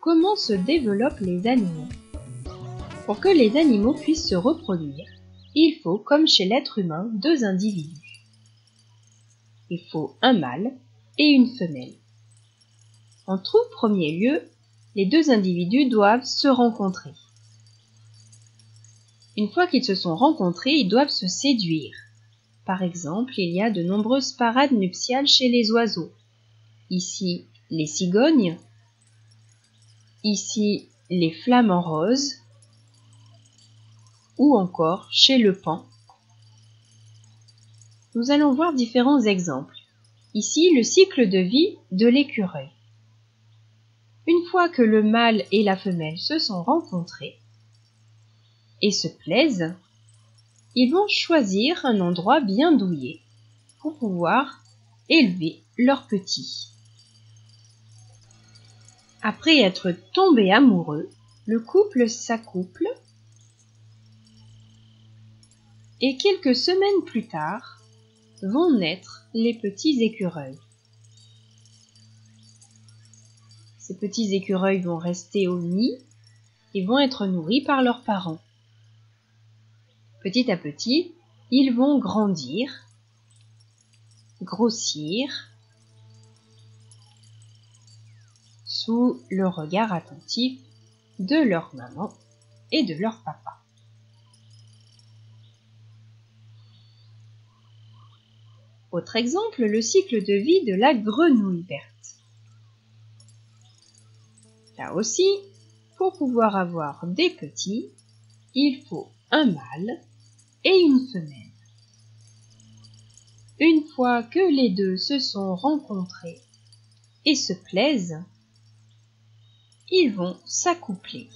Comment se développent les animaux? Pour que les animaux puissent se reproduire, il faut, comme chez l'être humain, deux individus. Il faut un mâle et une femelle. En tout premier lieu, les deux individus doivent se rencontrer. Une fois qu'ils se sont rencontrés, ils doivent se séduire. Par exemple, il y a de nombreuses parades nuptiales chez les oiseaux. Ici, les cigognes. Ici, les flamants roses. Ou encore chez le paon. Nous allons voir différents exemples. Ici, le cycle de vie de l'écureuil. Une fois que le mâle et la femelle se sont rencontrés et se plaisent, ils vont choisir un endroit bien douillet pour pouvoir élever leurs petits. Après être tombés amoureux, le couple s'accouple et quelques semaines plus tard vont naître les petits écureuils. Ces petits écureuils vont rester au nid et vont être nourris par leurs parents. Petit à petit, ils vont grandir, grossir, sous le regard attentif de leur maman et de leur papa. Autre exemple, le cycle de vie de la grenouille verte. Là aussi, pour pouvoir avoir des petits, il faut un mâle et une femelle. Une fois que les deux se sont rencontrés et se plaisent, ils vont s'accoupler.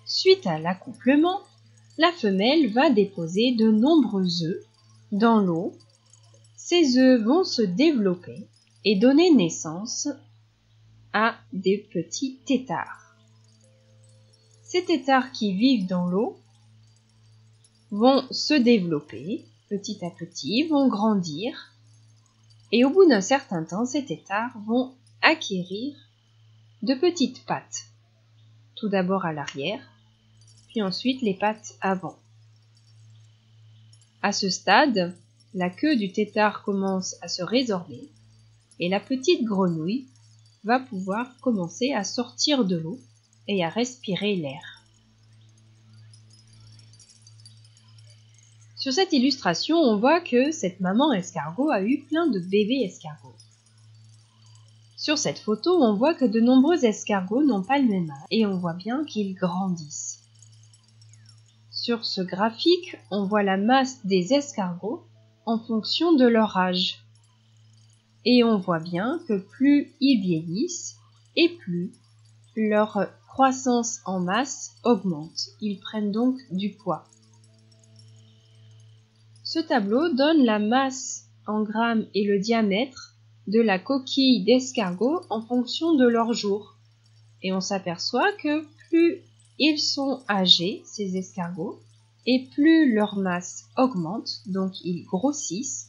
Suite à l'accouplement, la femelle va déposer de nombreux œufs dans l'eau. Ces œufs vont se développer et donner naissance à des petits têtards. Ces têtards qui vivent dans l'eau vont se développer petit à petit, vont grandir et au bout d'un certain temps, ces têtards vont acquérir de petites pattes. Tout d'abord à l'arrière, puis ensuite les pattes avant. À ce stade, la queue du têtard commence à se résorber et la petite grenouille va pouvoir commencer à sortir de l'eau et à respirer l'air. Sur cette illustration, on voit que cette maman escargot a eu plein de bébés escargots. Sur cette photo, on voit que de nombreux escargots n'ont pas le même âge et on voit bien qu'ils grandissent. Sur ce graphique, on voit la masse des escargots en fonction de leur âge. Et on voit bien que plus ils vieillissent et plus leur croissance en masse augmente. Ils prennent donc du poids. Ce tableau donne la masse en grammes et le diamètre de la coquille d'escargot en fonction de leur jour. Et on s'aperçoit que plus ils sont âgés, ces escargots, et plus leur masse augmente, donc ils grossissent,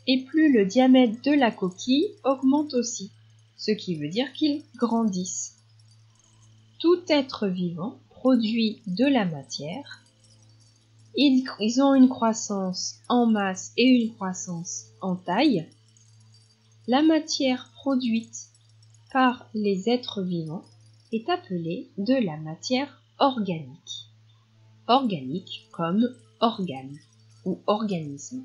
et plus le diamètre de la coquille augmente aussi, ce qui veut dire qu'ils grandissent. Tout être vivant produit de la matière. Ils ont une croissance en masse et une croissance en taille. La matière produite par les êtres vivants est appelée de la matière organique. Organique comme organe ou organisme.